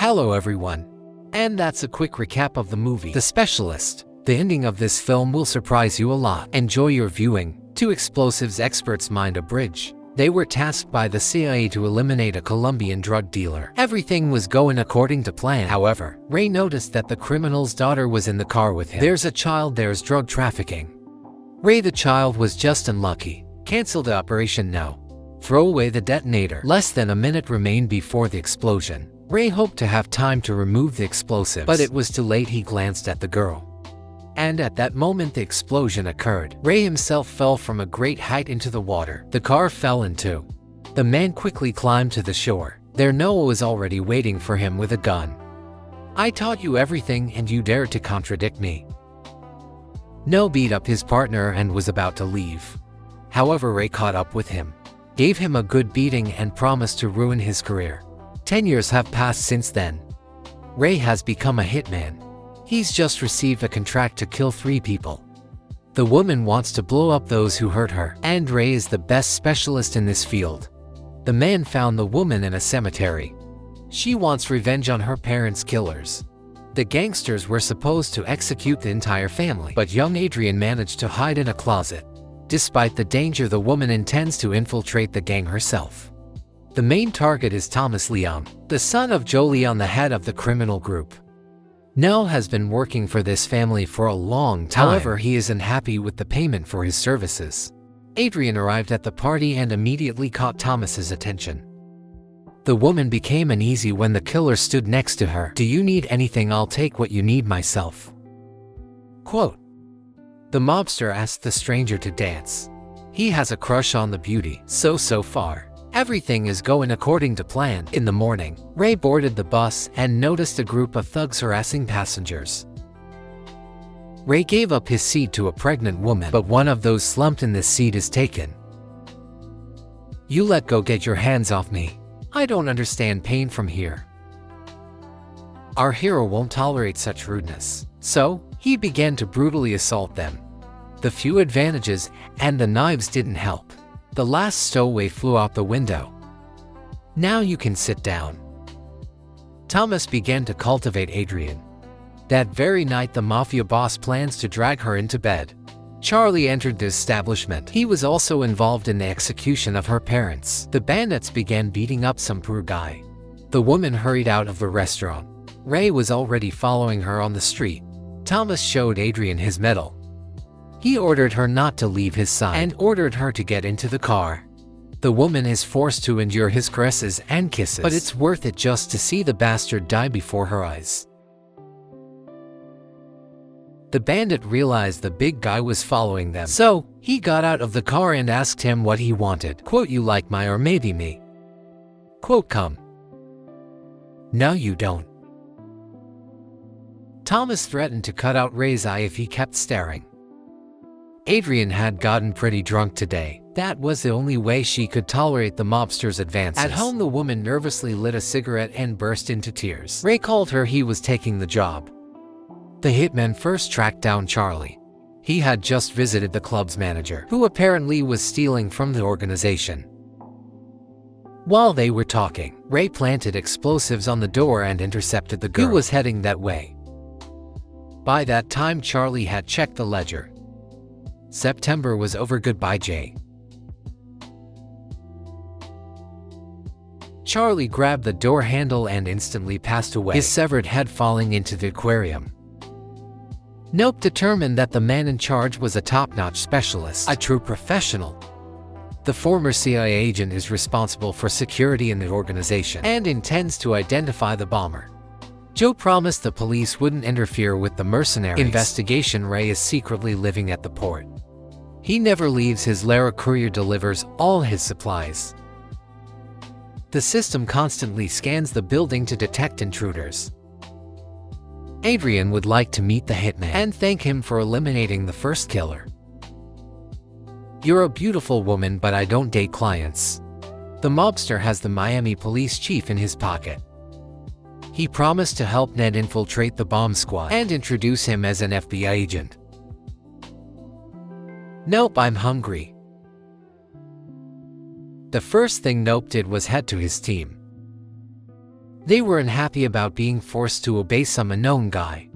Hello everyone. And that's a quick recap of the movie, The Specialist. The ending of this film will surprise you a lot. Enjoy your viewing. Two explosives experts mined a bridge. They were tasked by the CIA to eliminate a Colombian drug dealer. Everything was going according to plan. However, Ray noticed that the criminal's daughter was in the car with him. There's a child, there's drug trafficking. Ray, the child, was just unlucky. Cancel the operation now. Throw away the detonator. Less than a minute remained before the explosion. Ray hoped to have time to remove the explosives, but it was too late. He glanced at the girl. And at that moment the explosion occurred. Ray himself fell from a great height into the water. The car fell in two. The man quickly climbed to the shore. There Noah was already waiting for him with a gun. "I taught you everything and you dared to contradict me." Noah beat up his partner and was about to leave. However, Ray caught up with him, gave him a good beating and promised to ruin his career. 10 years have passed since then. Ray has become a hitman. He's just received a contract to kill 3 people. The woman wants to blow up those who hurt her, and Ray is the best specialist in this field. The man found the woman in a cemetery. She wants revenge on her parents' killers. The gangsters were supposed to execute the entire family, but young Adrian managed to hide in a closet. Despite the danger, the woman intends to infiltrate the gang herself. The main target is Thomas Leon, the son of Joe Leon, the head of the criminal group. Nell has been working for this family for a long time. However, he isn't happy with the payment for his services. Adrian arrived at the party and immediately caught Thomas's attention. The woman became uneasy when the killer stood next to her. "Do you need anything? I'll take what you need myself." Quote. The mobster asked the stranger to dance. He has a crush on the beauty. So far, everything is going according to plan. In the morning, Ray boarded the bus and noticed a group of thugs harassing passengers. Ray gave up his seat to a pregnant woman, but one of those slumped in this seat is taken. "You let go, get your hands off me. I don't understand pain from here." Our hero won't tolerate such rudeness, so he began to brutally assault them. The few advantages and the knives didn't help. The last stowaway flew out the window. "Now you can sit down." Thomas began to cultivate Adrian. That very night, the mafia boss plans to drag her into bed. Charlie entered the establishment. He was also involved in the execution of her parents. The bandits began beating up some poor guy. The woman hurried out of the restaurant. Ray was already following her on the street. Thomas showed Adrian his medal. He ordered her not to leave his side and ordered her to get into the car. The woman is forced to endure his caresses and kisses, but it's worth it just to see the bastard die before her eyes. The bandit realized the big guy was following them, so he got out of the car and asked him what he wanted. Quote, "You like my or maybe me?" Quote, "Come." "No, you don't." Thomas threatened to cut out Ray's eye if he kept staring. Adrian had gotten pretty drunk today. That was the only way she could tolerate the mobster's advances. At home, the woman nervously lit a cigarette and burst into tears. Ray called her. He was taking the job. The hitman first tracked down Charlie. He had just visited the club's manager, who apparently was stealing from the organization. While they were talking, Ray planted explosives on the door and intercepted the girl, who was heading that way. By that time, Charlie had checked the ledger. September was over. Goodbye, Jay. Charlie grabbed the door handle and instantly passed away, his severed head falling into the aquarium. Nope determined that the man in charge was a top-notch specialist, a true professional. The former CIA agent is responsible for security in the organization and intends to identify the bomber. Joe promised the police wouldn't interfere with the mercenaries' investigation. Ray is secretly living at the port. He never leaves his lair. A courier delivers all his supplies. The system constantly scans the building to detect intruders. Adrian would like to meet the hitman and thank him for eliminating the first killer. "You're a beautiful woman, but I don't date clients." The mobster has the Miami police chief in his pocket. He promised to help Ned infiltrate the bomb squad and introduce him as an FBI agent. "Nope, I'm hungry." The first thing Nope did was head to his team. They were unhappy about being forced to obey some unknown guy.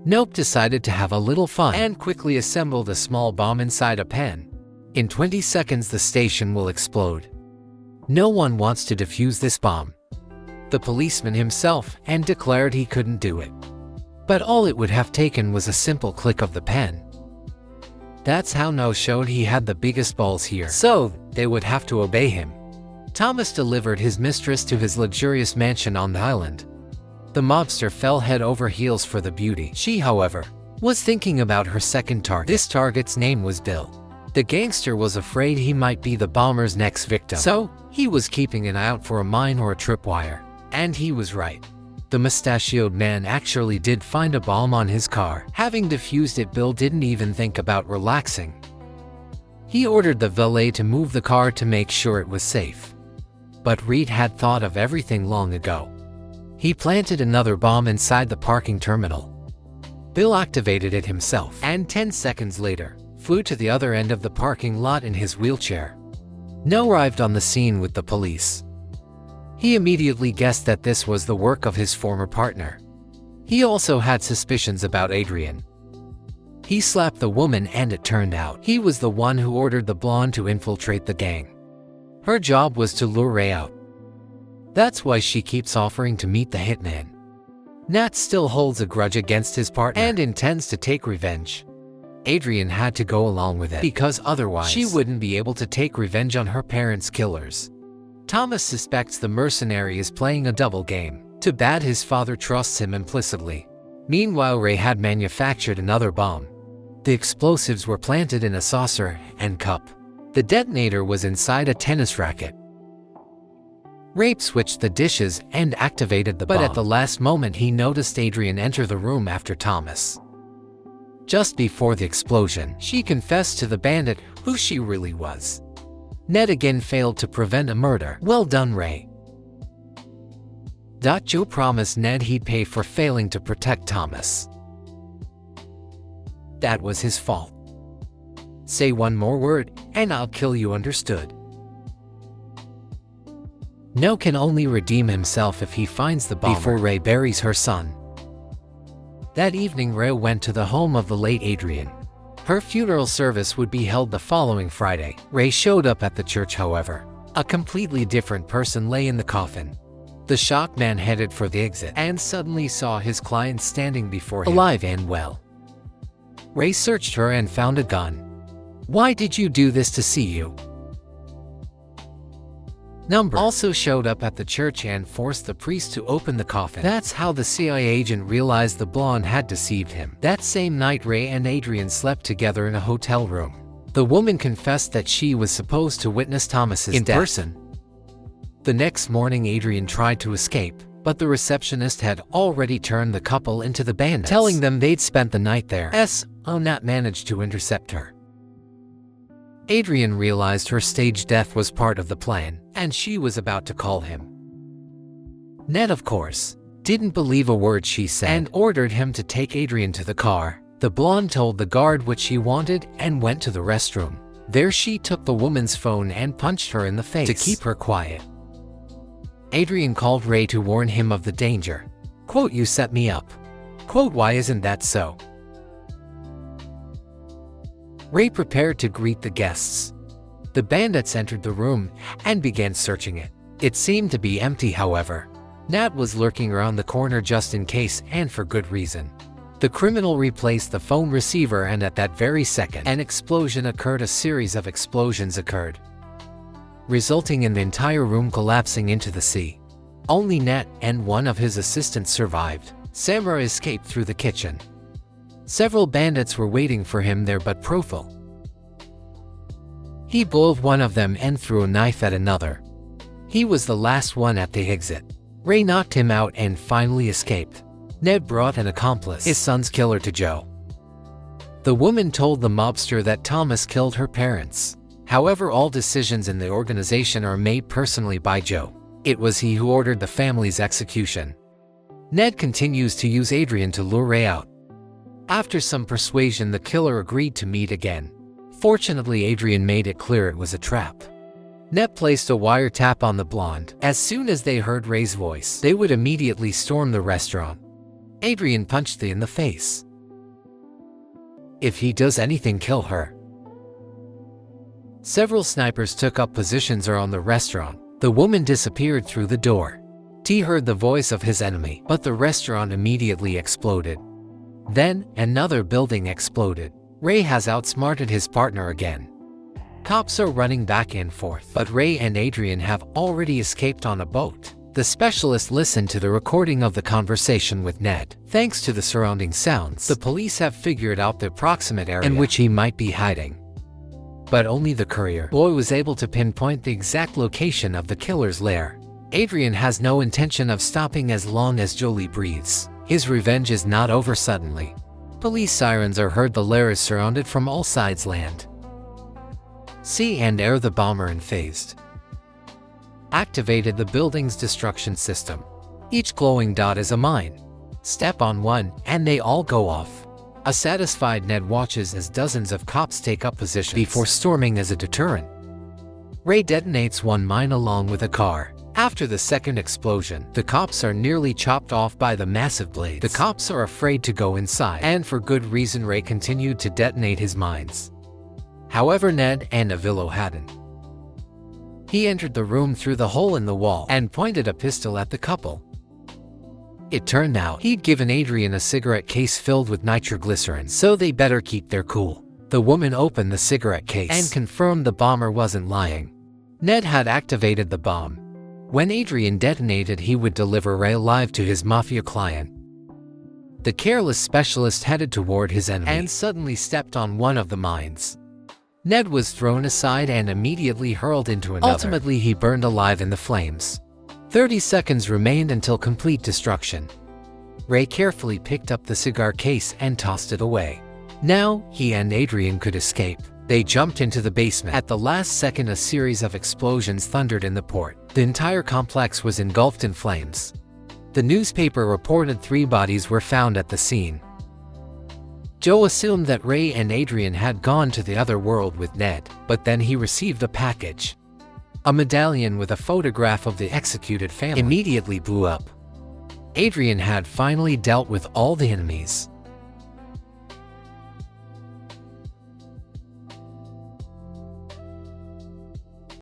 Nope decided to have a little fun and quickly assembled a small bomb inside a pen. In 20 seconds the station will explode. No one wants to defuse this bomb. The policeman himself and declared he couldn't do it. But all it would have taken was a simple click of the pen. That's how No showed he had the biggest balls here, so they would have to obey him. Thomas delivered his mistress to his luxurious mansion on the island. The mobster fell head over heels for the beauty. She, however, was thinking about her second target. This target's name was Bill. The gangster was afraid he might be the bomber's next victim, so he was keeping an eye out for a mine or a tripwire. And he was right. The mustachioed man actually did find a bomb on his car. Having defused it, Bill didn't even think about relaxing. He ordered the valet to move the car to make sure it was safe. But Reed had thought of everything long ago. He planted another bomb inside the parking terminal. Bill activated it himself, and 10 seconds later, flew to the other end of the parking lot in his wheelchair. No arrived on the scene with the police. He immediately guessed that this was the work of his former partner. He also had suspicions about Adrian. He slapped the woman and it turned out he was the one who ordered the blonde to infiltrate the gang. Her job was to lure Ray out. That's why she keeps offering to meet the hitman. Nat still holds a grudge against his partner and intends to take revenge. Adrian had to go along with it because otherwise she wouldn't be able to take revenge on her parents' killers. Thomas suspects the mercenary is playing a double game. Too bad his father trusts him implicitly. Meanwhile, Ray had manufactured another bomb. The explosives were planted in a saucer and cup. The detonator was inside a tennis racket. Ray switched the dishes and activated the bomb. But at the last moment he noticed Adrian enter the room after Thomas. Just before the explosion, she confessed to the bandit who she really was. Ned again failed to prevent a murder. Well done, Ray. Joe promised Ned he'd pay for failing to protect Thomas. That was his fault. Say one more word, and I'll kill you, understood? No can only redeem himself if he finds the bomber before Ray buries her son. That evening, Ray went to the home of the late Adrian. Her funeral service would be held the following Friday. Ray showed up at the church, however. A completely different person lay in the coffin. The shocked man headed for the exit and suddenly saw his client standing before him, alive and well. Ray searched her and found a gun. Why did you do this? To see you. Number also showed up at the church and forced the priest to open the coffin. That's how the CIA agent realized the blonde had deceived him. That same night, Ray and Adrian slept together in a hotel room. The woman confessed that she was supposed to witness Thomas's death in person. The next morning, Adrian tried to escape, but the receptionist had already turned the couple into the bandits, telling them they'd spent the night there. Nat managed to intercept her. Adrian realized her staged death was part of the plan, and she was about to call him. Ned, of course, didn't believe a word she said and ordered him to take Adrian to the car. The blonde told the guard what she wanted and went to the restroom. There she took the woman's phone and punched her in the face to keep her quiet. Adrian called Ray to warn him of the danger. Quote, "You set me up." Quote, "Why isn't that so?" Ray prepared to greet the guests. The bandits entered the room and began searching it. It seemed to be empty, however. Nat was lurking around the corner just in case, and for good reason. The criminal replaced the phone receiver, and at that very second, an explosion occurred. A series of explosions occurred, resulting in the entire room collapsing into the sea. Only Nat and one of his assistants survived. Samurai escaped through the kitchen. Several bandits were waiting for him there, but Profil. He boiled one of them and threw a knife at another. He was the last one at the exit. Ray knocked him out and finally escaped. Ned brought an accomplice, his son's killer, to Joe. The woman told the mobster that Thomas killed her parents. However, all decisions in the organization are made personally by Joe. It was he who ordered the family's execution. Ned continues to use Adrian to lure Ray out. After some persuasion, the killer agreed to meet again. Fortunately, Adrian made it clear it was a trap. Ned placed a wiretap on the blonde. As soon as they heard Ray's voice, they would immediately storm the restaurant. Adrian punched Thea in the face. If he does anything, kill her. Several snipers took up positions around the restaurant. The woman disappeared through the door. T heard the voice of his enemy, but the restaurant immediately exploded. Then, another building exploded. Ray has outsmarted his partner again. Cops are running back and forth, but Ray and Adrian have already escaped on a boat. The specialist listened to the recording of the conversation with Ned. Thanks to the surrounding sounds, the police have figured out the approximate area in which he might be hiding. But only the courier boy was able to pinpoint the exact location of the killer's lair. Adrian has no intention of stopping as long as Jolie breathes. His revenge is not over suddenly. Police sirens are heard. The lair is surrounded from all sides: land, sea and air. The bomber unfazed activated the building's destruction system. Each glowing dot is a mine. Step on one, and they all go off. A satisfied Ned watches as dozens of cops take up positions before storming as a deterrent. Ray detonates one mine along with a car. After the second explosion, the cops are nearly chopped off by the massive blades. The cops are afraid to go inside, and for good reason. Ray continued to detonate his mines. However, Ned and Avillo hadn't. He entered the room through the hole in the wall and pointed a pistol at the couple. It turned out he'd given Adrian a cigarette case filled with nitroglycerin, so they better keep their cool. The woman opened the cigarette case and confirmed the bomber wasn't lying. Ned had activated the bomb. When Adrian detonated, he would deliver Ray alive to his mafia client. The careless specialist headed toward his enemy and suddenly stepped on one of the mines. Ned was thrown aside and immediately hurled into another. Ultimately, he burned alive in the flames. 30 seconds remained until complete destruction. Ray carefully picked up the cigar case and tossed it away. Now, he and Adrian could escape. They jumped into the basement. At the last second, a series of explosions thundered in the port. The entire complex was engulfed in flames. The newspaper reported 3 bodies were found at the scene. Joe assumed that Ray and Adrian had gone to the other world with Ned, but then he received a package. A medallion with a photograph of the executed family immediately blew up. Adrian had finally dealt with all the enemies.